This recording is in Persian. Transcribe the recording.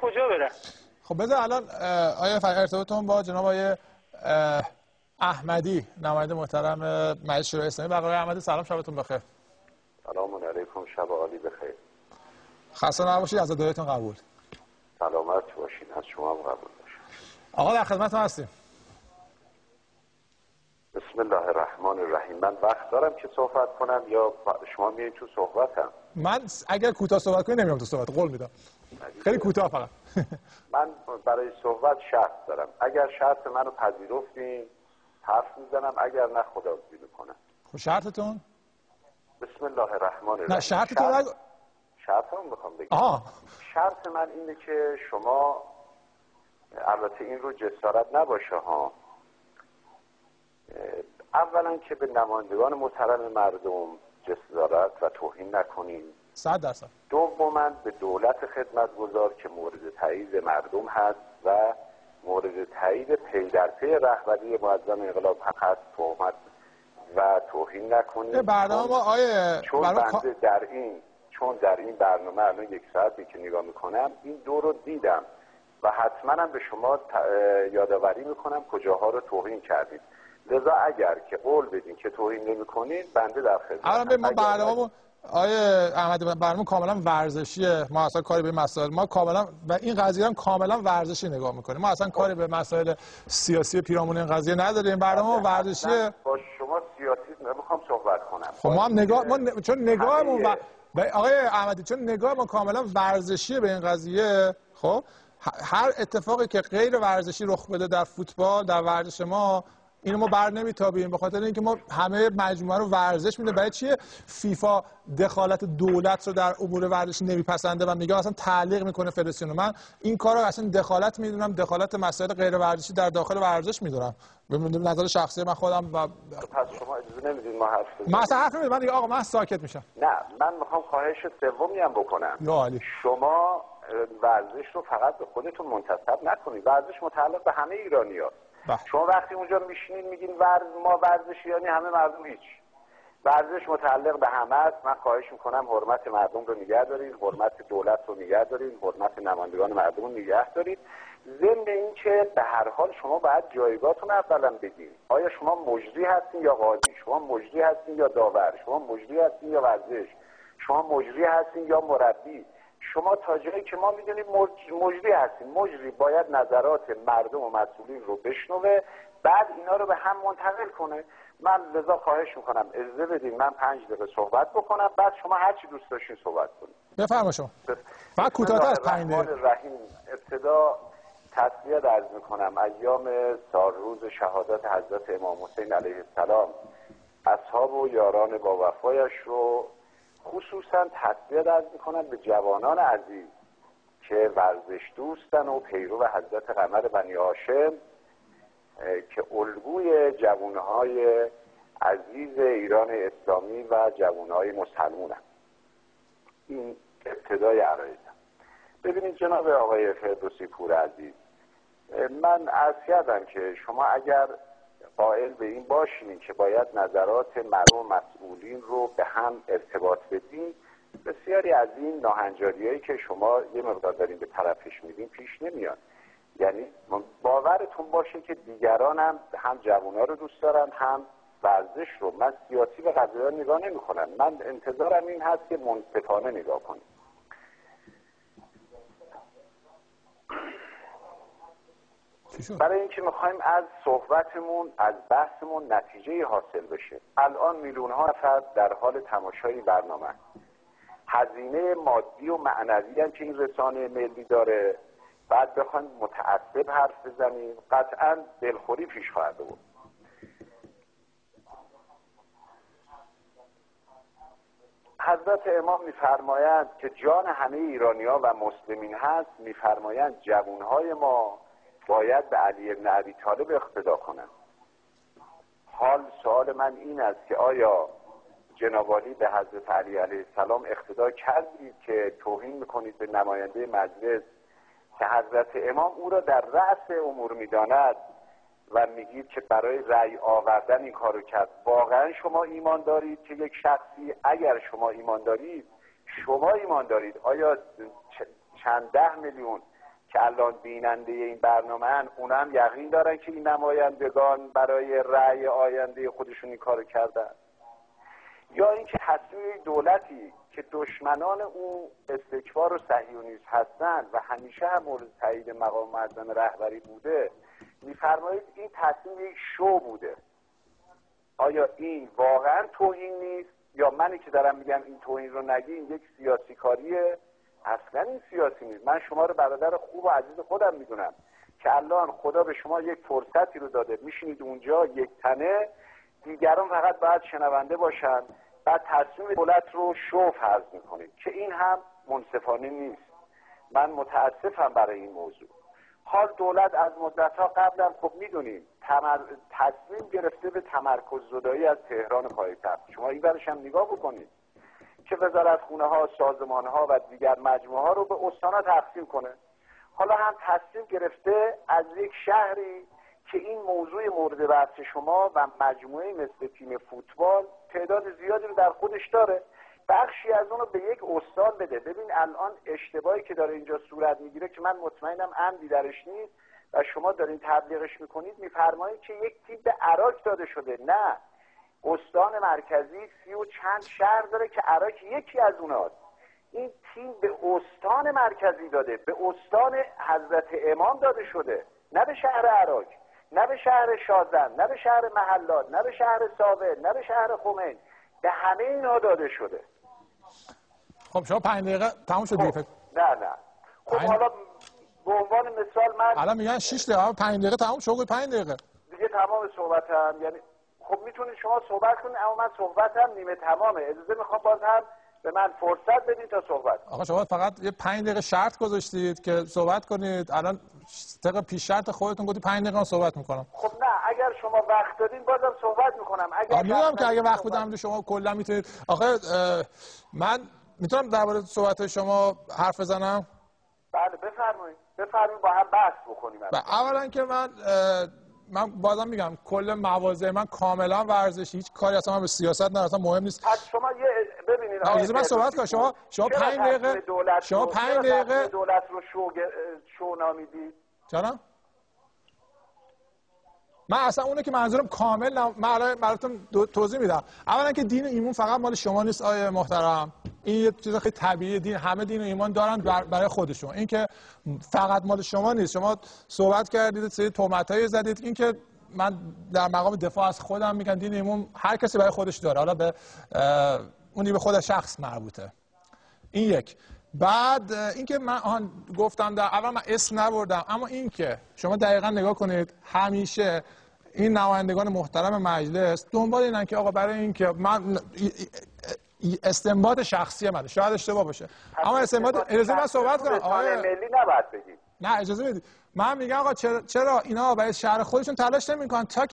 کجا برم؟ خب بذار الان آیا ارتباطتون با جناب آقای احمدی نماینده محترم مجلس شورای اسلامی برقرار. احمدی سلام، شبتون بخیر. سلام علیکم، شب عالی بخیر. خسته نباشید، از دعایتون قبول. سلامت باشین، از شما هم قبول باشین. آقا در خدمتتون هستیم. بسم الله الرحمن الرحیم. من وقت دارم که صحبت کنم یا شما میایید تو صحبتم؟ من اگر کوتاه صحبت کنی نمیام تو صحبت، قول میدم. خیلی کوتاه فقط. من برای صحبت شرط دارم. اگر شرط منو پذیرفتین حرف میزنم، اگر نه خداحافظی میکنم. خب شرطتون؟ بسم الله الرحمن الرحیم. نه شرطتون نگو. شرطم میخوام بگم. شرط من اینه که شما، البته این رو جسارت نباشه ها، اولا که به نمایندگان محترم مردم جسارت و توهین نکنیم. 100%. دوما به دولت خدمتگزار که مورد تایید مردم هست و مورد تایید پی در پی رهبری معظم انقلاب حق هست تهمت و توهین نکنیم. برنامه ما چون بنده در این برنامه الان 1 ساعتی که نگاه میکنم این دو رو دیدم و حتما هم به شما یادآوری میکنم کجاها رو توهین کردید. لذا اگر که قول بدین که توهین نمی‌کنید بنده در خدمتم. الان ما برنامه‌مون احمدی برنامه کاملا ورزشیه. ما اصلا کاری به مسائل ما کاملا و این قضیه هم کاملا ورزشی نگاه می‌کنیم. ما اصلا کاری به مسائل سیاسی پیرامون این قضیه نداریم. برنامه ورزشیه. با شما سیاسی نمیخوام صحبت کنم. خب ما هم چون نگاهمون آقای احمدی چون نگاه ما کاملا ورزشیه به این قضیه. خب هر اتفاقی که غیر ورزشی رخ بده در فوتبال، در ورزش ما، اینو ما بر نمیتابیم، به خاطر اینکه ما همه مجموعه رو ورزش میده. برای چیه فیفا دخالت دولت رو در امور ورزشی نمیپسنده و میگه اصلا تعلیق میکنه فدراسیون؟ من این کارو اصلا دخالت میدونم، دخالت مسائل غیر ورزشی در داخل ورزش میدونم. به نظر شخصی من خودم و پس شما اجازه نمیدید ما حرف بزنیم؟ من اصلا حرف نمیدم. من دیگه آقا من ساکت میشم. نه، من میخوام خواهش سومی هم بکنم. یا علی. شما ورزش رو فقط به خودتون منتسب نکنید. ورزش متعلق به همه ایرانیاست. شما وقتی اونجا میشینید میگین ما ورزشیانی همه مردم هیچ. ورزش متعلق به همه است. من خواهش میکنم حرمت مردم رو نگه دارید، حرمت دولت رو نگه دارید، حرمت نمایندگان مردم رو نگه دارید. ضمن این که به هر حال شما باید جایگاهتون اولا بگید. آیا شما مجری هستین یا قاضی؟ شما مجری هستین یا داور؟ شما مجری هستین یا ورزش؟ شما مجری هستین یا مربی؟ شما تا جایی که ما میدونیم مجری هستین. مجری باید نظرات مردم و مسئولین رو بشنوه، بعد اینا رو به هم منتقل کنه. من لذا خواهش میکنم اجازه بدین من 5 دقیقه صحبت بکنم، بعد شما هر چی دوست داشتین صحبت کنید. بفرمایید شما. فقط کوتاه‌تر از 5 دقیقه. ابتدا تسلیت عرض میکنم. ایام سالروز شهادت حضرت امام حسین علیه السلام اصحاب و یاران با وفایش رو خصوصا تسلیت عرض میکنم به جوانان عزیز که ورزش دوستن و پیرو حضرت قمر بنی هاشم که الگوی جوانهای عزیز ایران اسلامی و جوانهای مسلمون هم. این ابتدای عرایزم. ببینید جناب آقای فردوسی پور عزیز، من عرض کردم که شما اگر قائل به این باشین که باید نظرات مردم و مسئولین رو به هم ارتباط بدین، بسیاری از این ناهنجاریایی که شما یه مقدار دارین به طرفش میدین پیش نمیاد. یعنی باورتون باشه که دیگران هم جوونا رو دوست دارن هم ورزش رو. من سیاسی به قضایا نگاه نمی کنم. من انتظارم این هست که منصفانه نگاه کنیم. برای اینکه میخوایم از صحبتمون، از بحثمون نتیجه حاصل بشه. الان میلیون ها نفر در حال تماشای برنامه، هزینه مادی و معنوی هم که این رسانه ملی داره، بعد بخوایم متعصب حرف بزنیم قطعا دلخوری پیش خواهد بود. حضرت امام میفرمایند که جان همه ایرانی‌ها و مسلمین هست. میفرمایند جوانهای ما باید به علی بن ابی طالب اقتدا کنند. حال سوال من این است که آیا جناب عالی به حضرت علی علیه السلام اقتدا کردید که توهین میکنید به نماینده مجلس که حضرت امام او را در رأس امور میداند و میگید که برای رأی آوردن این کارو کرد؟ واقعا شما ایمان دارید که یک شخصی، اگر شما ایمان دارید، آیا چند 10 میلیون که الان بیننده این برنامه اونا هم یقین دارن که این نمایندگان برای رأی آینده خودشون این کارو کردن؟ یا اینکه تصمیم دولتی که دشمنان اون استکبار و صهیونیسم هستن و همیشه هم مورد تایید مقام معظم رهبری بوده، میفرمایید این تصمیم یک شو بوده؟ آیا این واقعا توهین نیست؟ یا منی که دارم میگم این توهین رو نگی این یک سیاسی کاریه؟ اصلا این سیاسی نیست. من شما رو برادر خوب و عزیز خودم میدونم که الان خدا به شما یک فرصتی رو داده، میشینید اونجا یک تنه، دیگران فقط باید شنونده باشن، بعد تصمیم دولت رو شو فرض میکنید که این هم منصفانه نیست. من متاسفم برای این موضوع. حال دولت از مدت‌ها قبلا خب میدونیم تصمیم گرفته به تمرکز زدایی از تهران پایتخت. شما این برش هم نگاه بکنید که وزارتخونه ها، سازمان ها و دیگر مجموعه ها رو به استان‌ها تقسیم کنه. حالا هم تصمیم گرفته از یک شهری که این موضوع مورد بحث شما و مجموعه مثل تیم فوتبال تعداد زیادی رو در خودش داره، بخشی از اون رو به یک استان بده. ببین الان اشتباهی که داره اینجا صورت میگیره که من مطمئنم عمدی درش نیست و شما دارین تبلیغش میکنید، میفرمایید که یک تیم به عراق داده شده. نه، استان مرکزی 30 و چند شهر داره که عراق یکی از اوناست. این تیم به استان مرکزی داده، به استان حضرت امام داده شده، نه به شهر عراق، نه به شهر شازن، نه به شهر محلات، نه به شهر ساوه، نه به شهر خمین، به همه اینا داده شده. خب شما 5 دقیقه تموم شد دیگه. نه خب حالا به عنوان مثال من الان میگن 6 دقیقه، 5 دقیقه تموم شد. 5 دقیقه دیگه تمام صحبتم. یعنی خب میتونید شما صحبت کنید اما من صحبتم نیمه تمامه. اجازه میخوام باز هم به من فرصت بدین تا صحبت. آقا شما فقط یه 5 دقیقه شرط گذاشتید که صحبت کنید. الان طبق پیش شرط خودتون گفتید 5 دقیقه صحبت میکنم. خب نه، اگر شما وقت دادین بازم صحبت میکنم. اگر میدونم که اگه وقت بدم شما کلا میتونید. آخه من میتونم درباره صحبت شما حرف بزنم؟ بله بفرمایید با هم بحث بکنیم. اولا که من بازم میگم کل مواضع من کاملا ورزشی، هیچ کاری اصلا من به سیاست ندارم، اصلا مهم نیست. از شما یه ببینید اجازه من صحبت کنم. شما 5 دقیقه دولت رو شو نامیدید. چرا؟ من اصلا اونه که منظورم کامل من براتون توضیح میدم. اولا که دین و ایمان فقط مال شما نیست آیه محترم. این یه چیز خیلی طبیعیه. دین همه دین و ایمان دارن برای خودشون. این که فقط مال شما نیست. شما صحبت کردید، سری تهمتایی زدید. این که من در مقام دفاع از خودم میگم دین و ایمان هر کسی برای خودش داره. حالا به اونی به خود شخص مربوطه. این یک. بعد اینکه من گفتم در اول من اسم نبردم، اما این که شما دقیقاً نگاه کنید همیشه این نمایندگان محترم مجلس دنبال اینن که آقا برای این که من استنباط شخصی منه، شاید اشتباه باشه، اما استنباط اجازه من صحبت کنم. آقا ملی نباید بگید. نه اجازه بدید. من میگم آقا چرا اینا برای شهر خودشون تلاش نمیکنن تا